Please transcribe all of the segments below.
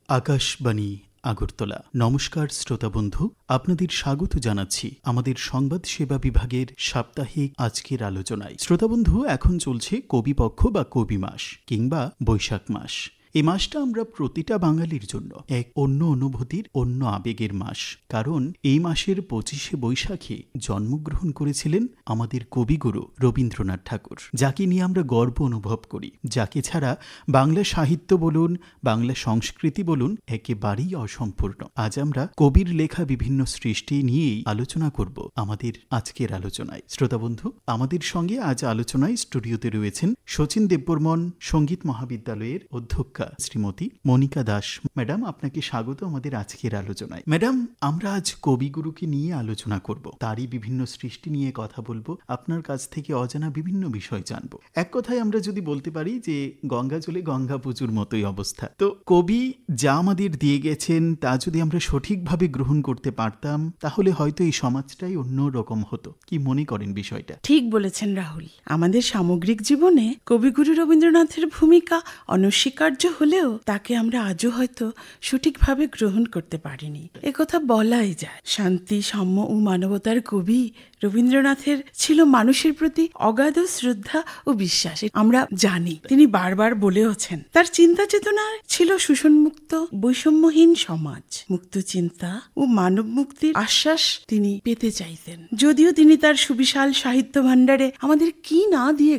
আকাশবাণী আগরতলা। নমস্কার শ্রোতা বন্ধু, আপনাদের স্বাগত জানাচ্ছি আমাদের সংবাদ সেবা বিভাগের সাপ্তাহিক আজকের আলোচনায়। শ্রোতা বন্ধু, এখন চলছে কবিপক্ষ বা কবি মাস কিংবা বৈশাখ মাস। এই মাসটা আমরা প্রতিটা বাঙালির জন্য এক অন্য অনুভূতির, অন্য আবেগের মাস। কারণ এই মাসের 25শে বৈশাখে জন্মগ্রহণ করেছিলেন আমাদের কবিগুরু রবীন্দ্রনাথ ঠাকুর, যাকে নিয়ে আমরা গর্ব অনুভব করি, যাকে ছাড়া বাংলা সাহিত্য বলুন, বাংলা সংস্কৃতি বলুন, একেবারেই অসম্পূর্ণ। আজ আমরা কবির লেখা বিভিন্ন সৃষ্টি নিয়েই আলোচনা করব আমাদের আজকের আলোচনায়। শ্রোতা বন্ধু, আমাদের সঙ্গে আজ আলোচনায় স্টুডিওতে রয়েছেন শচীন দেববর্মন সঙ্গীত মহাবিদ্যালয়ের অধ্যক্ষ শ্রীমতী মনিকা দাস। ম্যাডাম, আপনাকে স্বাগত আমাদের আজকের আলোচনায়। ম্যাডাম, আমরা আজ কবিগুরুকে নিয়ে আলোচনা করব, তারই বিভিন্ন সৃষ্টি নিয়ে কথা বলবো, আপনার কাছ থেকে অজানা বিভিন্ন বিষয় জানবো। এক কথায় আমরা যদি বলতে পারি যে গঙ্গা জলে গঙ্গা পুজোর মতোই অবস্থা। তো কবি যা আমাদের দিয়ে গেছেন তা যদি আমরা সঠিকভাবে গ্রহণ করতে পারতাম, তাহলে হয়তো এই সমাজটাই অন্য রকম হতো। কি মনে করেন বিষয়টা? ঠিক বলেছেন রাহুল। আমাদের সামগ্রিক জীবনে কবিগুরু রবীন্দ্রনাথের ভূমিকা অনস্বীকার্য হলেও তাকে আমরা আজও হয়তো সঠিকভাবে গ্রহণ করতে পারিনি, একথা বলাই যায়। শান্তি, সাম্য ও মানবতার কবি রবীন্দ্রনাথের ছিল মানুষের প্রতি অগাধ শ্রদ্ধা ও বিশ্বাস। আমরা জানি, তিনি বারবার বলেওছেন, তার চিন্তা চেতনা ছিল শোষণমুক্ত, বৈষম্যহীন সমাজ, মুক্ত চিন্তা ও মানব মুক্তির আশ্বাস তিনি পেতে চাইতেন। যদিও তিনি তার সুবিশাল সাহিত্য ভাণ্ডারে আমাদের কি না দিয়ে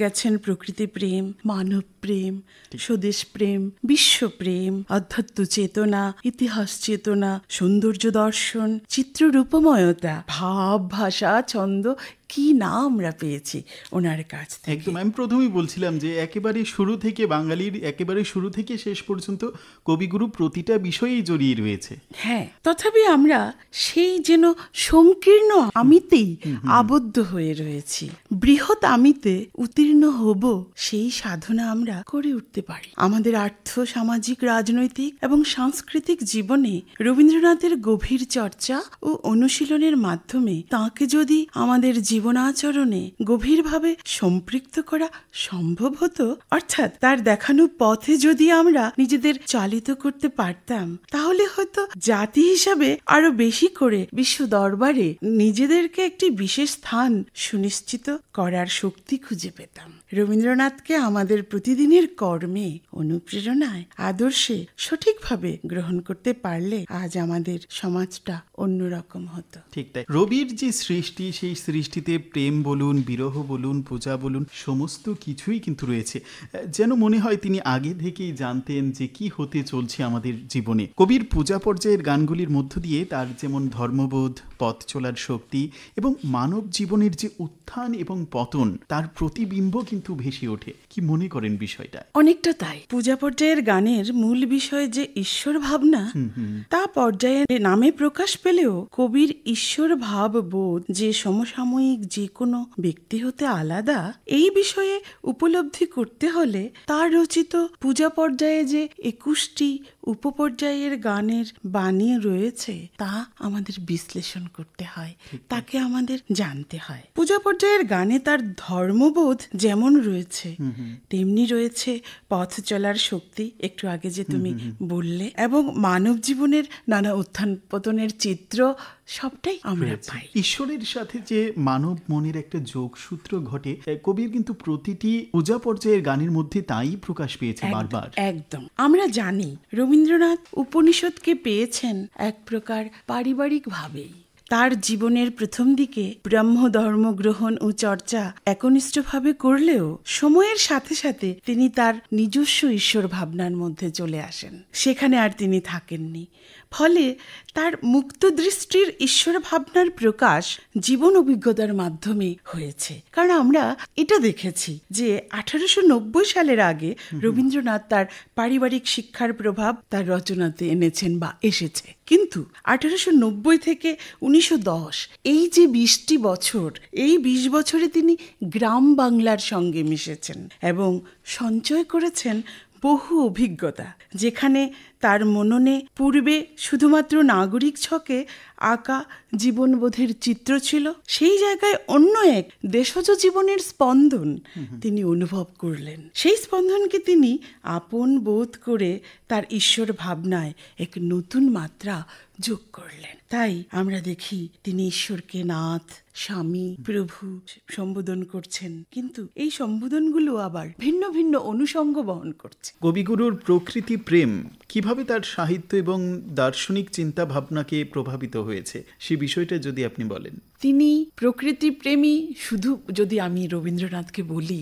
গেছেন প্রকৃতি প্রেম, মানব প্রেম, স্বদেশ প্রেম, বিশ্বপ্রেম, অধ্যাত্ম চেতনা, ইতিহাস চেতনা, সৌন্দর্য দর্শন, চিত্ররূপময়তা, ভাব, ভাষা, ছন্দ, কি না আমরা পেয়েছি ওনার কাছ থেকে। একদম, আমি প্রথমেই বলছিলাম যে একেবারে শুরু থেকে, বাঙালির একেবারে শুরু থেকে শেষ পর্যন্ত কবিগুরু প্রতিটা বিষয়েই জড়িয়ে রয়েছে। হ্যাঁ, তথাপি আমরা সেই যেন সংকীর্ণ আমিতেই আবদ্ধ হয়ে রয়েছি। বৃহৎ আমিতে উত্তীর্ণ হব, সেই সাধনা আমরা করে উঠতে পারি। আমাদের আর্থ, সামাজিক, রাজনৈতিক এবং সাংস্কৃতিক জীবনে রবীন্দ্রনাথের গভীর চর্চা ও অনুশীলনের মাধ্যমে তাঁকে যদি আমাদের জীবনাচরণে গভীরভাবে সম্পৃক্ত করা সম্ভব হতো, অর্থাৎ তার দেখানো পথে যদি আমরা নিজেদের চালিত করতে পারতাম, তাহলে হয়তো জাতি হিসাবে আরো বেশি করে বিশ্ব দরবারে নিজেদেরকে একটি বিশেষ স্থান সুনিশ্চিত করার শক্তি খুঁজে পেতাম। রবীন্দ্রনাথকে আমাদের প্রতিদিনের কর্মে, অনুপ্রেরণায়, আদর্শে সঠিকভাবে গ্রহণ করতে পারলে আজ আমাদের সমাজটা অন্যরকম হতো। ঠিক তাই। রবির যে সৃষ্টি, সেই সৃষ্টিতে প্রেম বলুন, বিরহ বলুন, পূজা বলুন, সমস্ত কিছুই কিন্তু রয়েছে। যেন মনে হয় তিনি আগে থেকেই জানতেন যে কি হতে চলছে আমাদের জীবনে। কবির পূজা পর্যায়ের গানগুলির মধ্য দিয়ে তার যেমন ধর্মবোধ, পথ চলার শক্তি এবং মানব জীবনের যে উত্থান এবং পতন, তার প্রতিবিম্ব কিন্তু ভেসে ওঠে। কি মনে করেন বিষয়টা? অনেকটা তাই। পূজা পর্যায়ের গানের মূল বিষয় যে ঈশ্বর ভাবনা, তা পর্যায়ের নামে প্রকাশ পেলেও কবির ঈশ্বর ভাব বোধ যে সমসাময়িক যে কোনো ব্যক্তি হতে আলাদা, এই বিষয়ে উপলব্ধি করতে হলে তার রচিত পূজা পর্যায়ে যে 21টি উপপর্যায়ের গানের বাণী রয়েছে, তা আমাদের বিশ্লেষণ করতে হয়, তাকে আমাদের জানতে হয়। পূজা পর্যায়ের গানে তার ধর্মবোধ যেমন রয়েছে, তেমনি রয়েছে পথ চলার শক্তি, একটু আগে যে তুমি বললে, এবং মানব জীবনের নানা উত্থান পতনের চিত্র, সবটাই আমরা পাই। ঈশ্বরের সাথে যে মানব মনের একটা যোগসূত্র ঘটে, কবির কিন্তু প্রতিটি পূজা পর্যায়ের গানের মধ্যে তাই প্রকাশ পেয়েছে বারবার। একদম। আমরা জানি রবীন্দ্রনাথ উপনিষদকে পেয়েছেন এক প্রকার পারিবারিক ভাবেই। তার জীবনের প্রথম দিকে ব্রহ্ম ধর্ম গ্রহণ ও চর্চা একনিষ্ঠভাবে করলেও সময়ের সাথে সাথে তিনি তার নিজস্ব ঈশ্বর ভাবনার মধ্যে চলে আসেন। সেখানে আর তিনি থাকেননি। ফলে তার মুক্ত দৃষ্টির ঈশ্বর ভাবনার প্রকাশ জীবন অভিজ্ঞতার মাধ্যমে হয়েছে। কারণ আমরা এটা দেখেছি যে 1890 সালের আগে রবীন্দ্রনাথ তার পারিবারিক শিক্ষার প্রভাব তার রচনাতে এনেছেন বা এসেছে, কিন্তু 1890 থেকে 1910 এই যে 20টি বছর, এই 20 বছরে তিনি গ্রাম বাংলার সঙ্গে মিশেছেন এবং সঞ্চয় করেছেন বহু অভিজ্ঞতা, যেখানে তার মননে পূর্বে শুধুমাত্র নাগরিক ছকে আঁকা জীবনবোধের চিত্র ছিল, সেই জায়গায় অন্য এক দেশজ জীবনের স্পন্দন তিনি অনুভব করলেন। সেই স্পন্দনকে তিনি আপন বোধ করে তার ঈশ্বর ভাবনায় এক নতুন মাত্রা যোগ করলেন। তাই আমরা দেখি তিনি ঈশ্বরকে নাথ, স্বামী, প্রভু সম্বোধন করছেন, কিন্তু এই সম্বোধনগুলো আবার ভিন্ন ভিন্ন অনুষঙ্গ বহন করছে। কবিগুরুর প্রকৃতি প্রেম কিভাবে তার সাহিত্য এবং দার্শনিক চিন্তা ভাবনাকে প্রভাবিত হয়েছে, সে বিষয়টা যদি আপনি বলেন। তিনি প্রকৃতি প্রেমী, শুধু যদি আমি রবীন্দ্রনাথকে বলি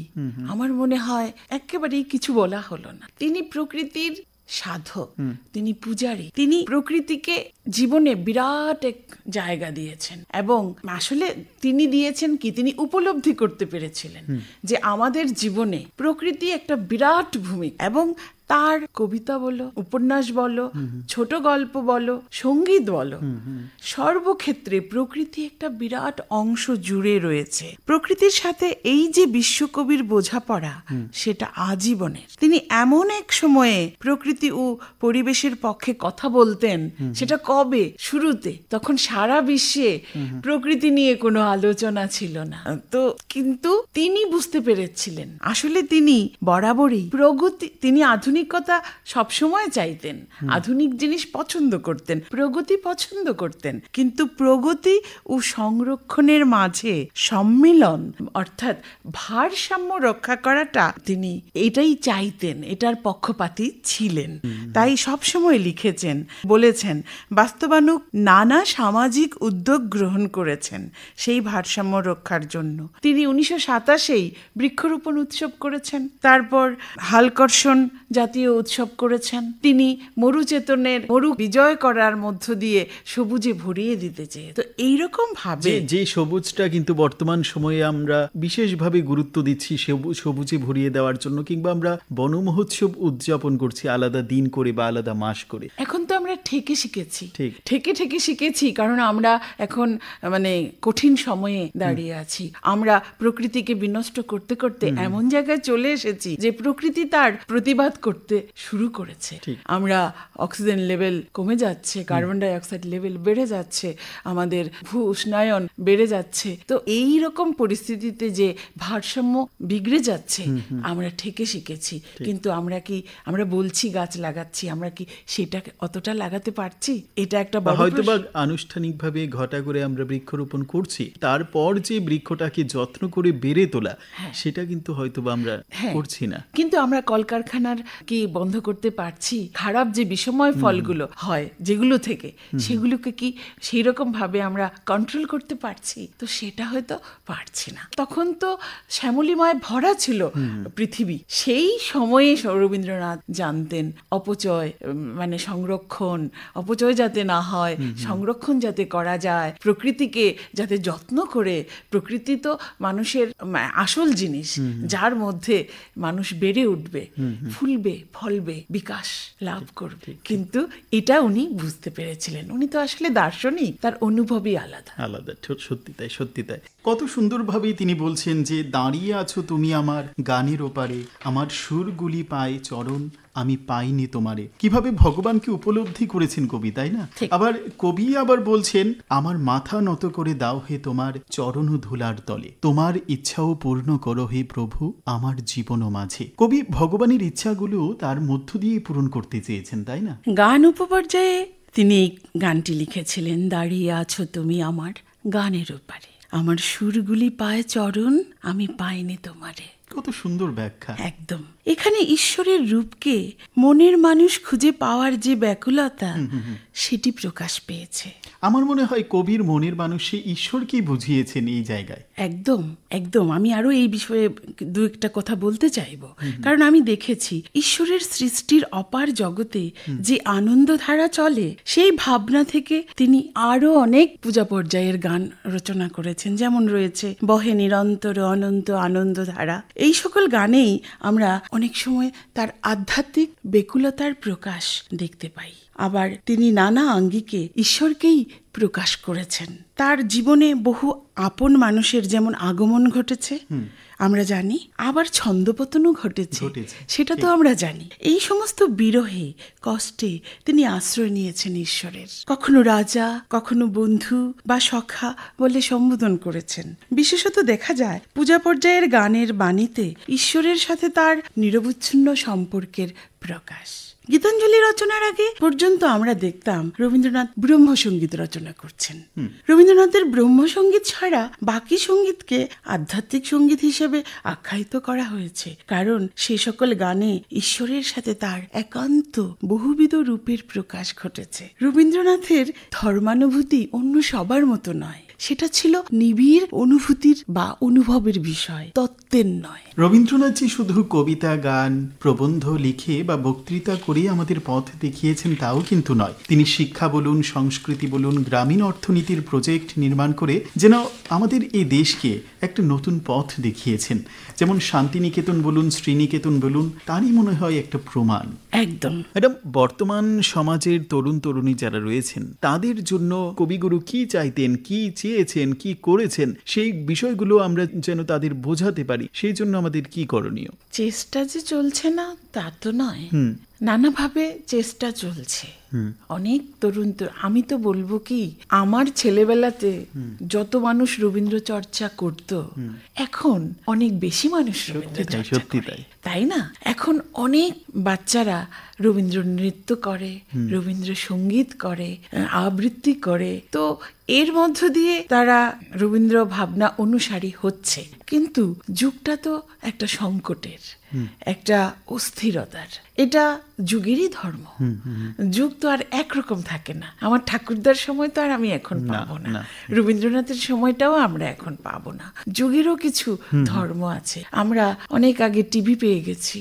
আমার মনে হয় একেবারেই কিছু বলা হলো না। তিনি প্রকৃতির সাধক, তিনি পূজারী, তিনি প্রকৃতিকে জীবনে বিরাট এক জায়গা দিয়েছেন। এবং আসলে তিনি দিয়েছেন কি, তিনি উপলব্ধি করতে পেরেছিলেন যে আমাদের জীবনে প্রকৃতি একটা বিরাট ভূমিকা, এবং তার কবিতা বলো, উপন্যাস বলো, ছোট গল্প বলো, সঙ্গীত বলো, সর্বক্ষেত্রে প্রকৃতি একটা বিরাট অংশ জুড়ে রয়েছে। প্রকৃতির সাথে এই যে বিশ্বকবির বোঝাপড়া, সেটা আজীবনের। তিনি এমন এক সময়ে প্রকৃতি ও পরিবেশের পক্ষে কথা বলতেন, সেটা কবে, শুরুতে, তখন সারা বিশ্বে প্রকৃতি নিয়ে কোনো আলোচনা ছিল না। তো কিন্তু তিনি বুঝতে পেরেছিলেন আসলে তিনি বরাবরই প্রগতি, তিনি আধুনিকতা সবসময় চাইতেন, আধুনিক জিনিস পছন্দ করতেন, প্রগতি পছন্দ করতেন, কিন্তু প্রগতি ও সংরক্ষণের মাঝে সম্মিলন অর্থাৎ ভারসাম্য রক্ষা করাটা তিনি এটাই চাইতেন, এটার পক্ষপাতী ছিলেন। তাই সবসময় লিখেছেন, বলেছেন, বাস্তবানুক নানা সামাজিক উদ্যোগ গ্রহণ করেছেন সেই ভারসাম্য রক্ষার জন্য। তিনি 1927 বৃক্ষরোপণ উৎসব করেছেন, তারপর হালকর্ষণ জাতীয় উৎসব করেছেন। তিনি মরুচেতনের মরু বিজয় করার মধ্য দিয়ে সবুজে ভরিয়ে দিতে চেয়ে, তো এইরকম ভাবে যে সবুজটা কিন্তু বর্তমান সময়ে আমরা বিশেষভাবে গুরুত্ব দিচ্ছি সবুজে ভরিয়ে দেওয়ার জন্য, কিংবা আমরা বন মহোৎসব উদযাপন করছি আলাদা দিন করে বা আলাদা মাস করে। এখন তো আমরা ঠেকে শিখেছি, ঠেকে শিখেছি, কারণ আমরা এখন মানে কঠিন সময়ে দাঁড়িয়ে আছি। আমরা প্রকৃতিকে বিনষ্ট করতে করতে এমন জায়গায় চলে এসেছি যে প্রকৃতি তার প্রতিবাদ করতে শুরু করেছে। আমরা অক্সিজেন লেভেল কমে যাচ্ছে, কার্বন ডাই অক্সাইড লেভেল বেড়ে যাচ্ছে, আমাদের ভূ উষ্ণায়ন বেড়ে যাচ্ছে। তো এই রকম পরিস্থিতিতে যে ভারসাম্য বিগড়ে যাচ্ছে, আমরা ঠেকে শিখেছি। কিন্তু আমরা বলছি গাছ লাগাচ্ছি, আমরা কি সেটা অতটা লাগাতে পারছি? এটা একটা বড় হয়তো বা আনুষ্ঠানিকভাবে ঘটা করে আমরা বৃক্ষরোপণ করছি, তারপর যে বৃক্ষটাকে যত্ন করে বেড়ে তোলা, সেটা কিন্তু হয়তো বা আমরা করছি না। কিন্তু আমরা কলকারখানার কি বন্ধ করতে পারছি? খারাপ যে বিষময় ফলগুলো হয় যেগুলো থেকে, সেগুলোকে কি সেই রকম ভাবে আমরা কন্ট্রোল করতে পারছি? তো সেটা হয়তো পারছি না। তখন তো শ্যামলিময় ভরা ছিল পৃথিবী। সেই সময়ে রবীন্দ্রনাথ জানতেন অপচয় মানে সংরক্ষণ, অপচয় যাতে না হয়, সংরক্ষণ যাতে করা যায়, প্রকৃতিকে যাতে যত্ন করে, প্রকৃতি তো মানুষের আসল জিনিস, যার মধ্যে মানুষ বেড়ে উঠবে, ফুলবে, ফলবে, বিকাশ লাভ করবে। কিন্তু এটা উনি বুঝতে পেরেছিলেন। উনি তো আসলে দার্শনিক, তার অনুভবই আলাদা। সত্যি তাই। কত সুন্দরভাবেই তিনি বলছেন যে দাঁড়িয়ে আছো তুমি আমার গানের ওপারে, আমার সুরগুলি পায় চরণ, আমি পাইনি তোমারে। কিভাবে ভগবানকে উপলব্ধি করেছেন কবি, তাই না? আবার কবি আবার বলছেন, আমার মাথা নত করে দাও হে তোমার চরণ ধুলার তলে, তোমার ইচ্ছাও পূর্ণ করো হে প্রভু আমার জীবন মাঝে। কবি ভগবানের ইচ্ছাগুলো তার মধ্য দিয়ে পূরণ করতে চেয়েছেন, তাই না? গান উপপর্যায়ে তিনি এই গানটি লিখেছিলেন, দাঁড়িয়ে আছো তুমি আমার গানের ওপারে, আমার সুরগুলি পায় চরণ, আমি পাইনি তোমারে। কত সুন্দর ব্যাখ্যা। একদম। এখানে ঈশ্বরের রূপকে মনের মানুষ খুঁজে পাওয়ার যে ব্যাকুলতা, সেটি প্রকাশ পেয়েছে। আমার মনে হয় কবির মনের মানুষে ঈশ্বরকেই বুঝিয়েছেন এই জায়গায়। একদম একদম। আমি আরো এই বিষয়ে দু একটা কথা বলতে চাইব, কারণ আমি দেখেছি ঈশ্বরের সৃষ্টির অপার জগতে যে আনন্দধারা চলে, সেই ভাবনা থেকে তিনি আরো অনেক পূজা পর্যায়ের গান রচনা করেছেন। যেমন রয়েছে বহে নিরন্তর অনন্ত আনন্দধারা। এই সকল গানেই আমরা অনেক সময় তার আধ্যাত্মিক বেকুলতার প্রকাশ দেখতে পাই। আবার তিনি নানা আঙ্গিকে ঈশ্বরকেই প্রকাশ করেছেন। তার জীবনে বহু আপন মানুষের যেমন আগমন ঘটেছে, আমরা জানি, আবার ছন্দপতনও ঘটেছে, সেটা তো আমরা জানি। এই সমস্ত বিরহে, কষ্টে তিনি আশ্রয় নিয়েছেন ঈশ্বরের। কখনো রাজা, কখনো বন্ধু বা সখা বলে সম্বোধন করেছেন। বিশেষত দেখা যায় পূজা পর্যায়ের গানের বাণীতে ঈশ্বরের সাথে তার নিরবচ্ছিন্ন সম্পর্কের প্রকাশ। গীতাঞ্জলি রচনার আগে পর্যন্ত আমরা দেখতাম রবীন্দ্রনাথ ব্রহ্মসঙ্গীত রচনা করছেন। রবীন্দ্রনাথের ব্রহ্মসঙ্গীত ছাড়া বাকি সঙ্গীতকে আধ্যাত্মিক সঙ্গীত হিসেবে আখ্যায়িত করা হয়েছে, কারণ সে সকল গানে ঈশ্বরের সাথে তার একান্ত বহুবিধ রূপের প্রকাশ ঘটেছে। রবীন্দ্রনাথের ধর্মানুভূতি অন্য সবার মতো নয়, সেটা ছিল নিবিড় অনুভূতির বা অনুভবের বিষয়, তত্ত্বের নয়। রবীন্দ্রনাথজি শুধু কবিতা, গান, প্রবন্ধ লিখে বা বক্তৃতা করে আমাদের পথ দেখিয়েছেন তাও কিন্তু নয়। তিনি শিক্ষা বলুন, সংস্কৃতি বলুন, গ্রামীণ অর্থনীতির প্রজেক্ট নির্মাণ করে যেন আমাদের এই দেশকে একটা নতুন পথ দেখিয়েছেন। যেমন শান্তিনিকেতন বলুন, শ্রীনিকেতন বলুন, তারই মনে হয় একটা প্রমাণ। একদম ম্যাডাম, বর্তমান সমাজের তরুণ তরুণী যারা রয়েছেন তাদের জন্য কবিগুরু কি চাইতেন, কি চেয়েছেন, কি করেছেন, সেই বিষয়গুলো আমরা যেন তাদের বোঝাতে পারি, সেই জন্য আমাদের কি করণীয়? চেষ্টা যে চলছে না তা তো নয়, নানাভাবে চেষ্টা চলছে। অনেক তরুণ, আমি তো বলবো কি, আমার ছেলেবেলাতে যত মানুষ রবীন্দ্র চর্চা করত, এখন অনেক বেশি মানুষ রবীন্দ্র চর্চা করে, তাই না? এখন অনেক বাচ্চারা রবীন্দ্র নৃত্য করে, রবীন্দ্র সঙ্গীত করে, আবৃত্তি করে। তো এর মধ্য দিয়ে তারা রবীন্দ্র ভাবনা অনুসারী হচ্ছে। কিন্তু যুগটা তো একটা সংকটের, একটা অস্থিরতার। এটা যুগেরই ধর্ম। যুগ তো আর একরকম থাকে না। আমার ঠাকুরদার সময় তো আর আমি এখন পাবো না, রবীন্দ্রনাথের সময়টাও আমরা এখন পাবো না। যুগেরও কিছু ধর্ম আছে। আমরা অনেক আগে টিভি পেয়ে গেছি,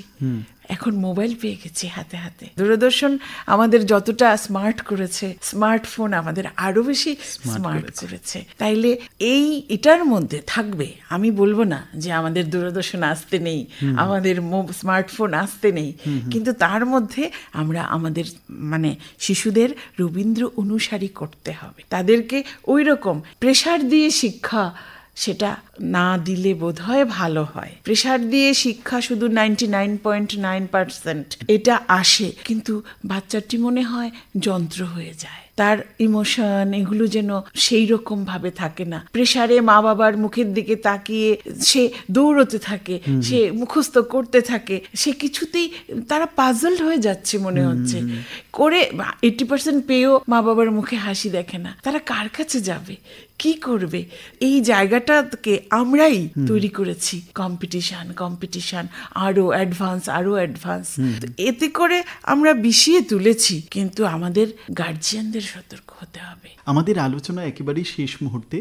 এখন মোবাইল পেয়ে গেছি হাতে হাতে। দূরদর্শন আমাদের যতটা স্মার্ট করেছে, স্মার্টফোন আমাদের আরো বেশি স্মার্ট করেছে। তাইলে এটার মধ্যে থাকবে। আমি বলবো না যে আমাদের দূরদর্শন আসতে নেই, আমাদের স্মার্টফোন আসতে নেই, কিন্তু তার মধ্যে আমরা আমাদের শিশুদের রবীন্দ্র অনুসারী করতে হবে। তাদেরকে ওই রকম প্রেসার দিয়ে শিক্ষা সেটা না দিলে বোধহয় ভালো হয়। প্রেসার দিয়ে শিক্ষা শুধু 99.9% এটা আসে, কিন্তু বাচ্চাটি মনে হয় যন্ত্র হয়ে যায়। তার ইমোশন এগুলো যেন সেই রকম ভাবে থাকে না। প্রেসারে মা বাবার মুখের দিকে তাকিয়ে সে দৌড়তে থাকে, সে মুখস্থ করতে থাকে, সে কিছুতেই তারা পাজলড হয়ে যাচ্ছে মনে হচ্ছে। করে 80% পেয়েও মা বাবার মুখে হাসি দেখে না। তারা কার কাছে যাবে, কি করবে? এই জায়গাটাকে আমরাই তৈরি করেছি। কম্পিটিশন, আরো অ্যাডভান্স। এতে করে আমরা বিষিয়ে তুলেছি, কিন্তু আমাদের গার্জিয়ানদের সতর্ক হতে হবে। আমাদের আলোচনা একেবারেই শেষ মুহূর্তে।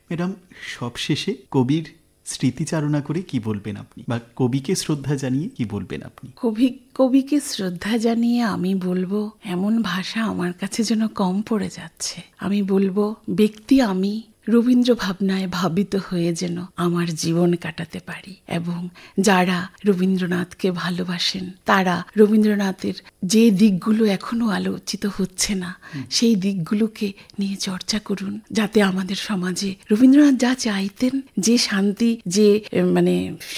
ম্যাডাম, সব শেষে কবির স্মৃতিচারণা করে কি বলবেন আপনি, বা কবিকে শ্রদ্ধা জানিয়ে কি বলবেন আপনি? কবিকে শ্রদ্ধা জানিয়ে আমি বলবো, এমন ভাষা আমার কাছে যেন কম পড়ে যাচ্ছে। আমি বলবো, ব্যক্তি আমি রবীন্দ্র ভাবনায় ভাবিত হয়ে যেন আমার জীবন কাটাতে পারি, এবং যারা রবীন্দ্রনাথকে ভালোবাসেন তারা রবীন্দ্রনাথের যে দিকগুলো এখনো আলোচিত হচ্ছে না সেই দিকগুলোকে নিয়ে চর্চা করুন, যাতে আমাদের সমাজে রবীন্দ্রনাথ যা চাইতেন, যে শান্তি, যে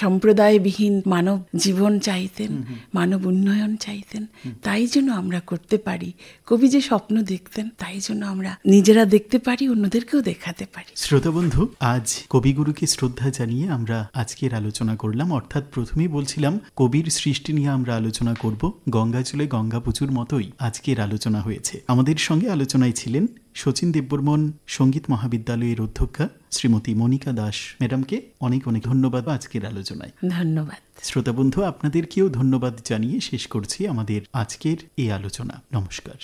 সম্প্রদায়বিহীন মানব জীবন চাইতেন, মানব উন্নয়ন চাইতেন, তাই যেন আমরা করতে পারি। কবি যে স্বপ্ন দেখতেন, তাই যেন আমরা নিজেরা দেখতে পারি, অন্যদেরকেও দেখাতে পারি। শ্রোতা বন্ধু, আজ কবিগুরুকে শ্রদ্ধা জানিয়ে আমরা আজকের আলোচনা করলাম। অর্থাৎ প্রথমেই বলছিলাম কবির সৃষ্টি নিয়ে আমরা আলোচনা করব। গঙ্গা জলে গঙ্গা পুজোর মতোই আজকের আলোচনা হয়েছে। আমাদের সঙ্গে আলোচনায় ছিলেন শচীন দেববর্মন সঙ্গীত মহাবিদ্যালয়ের অধ্যক্ষা শ্রীমতী মনিকা দাস। ম্যাডামকে অনেক অনেক ধন্যবাদ আজকের আলোচনায়। ধন্যবাদ। শ্রোতা বন্ধু, আপনাদেরকেও ধন্যবাদ জানিয়ে শেষ করছি আমাদের আজকের এই আলোচনা। নমস্কার।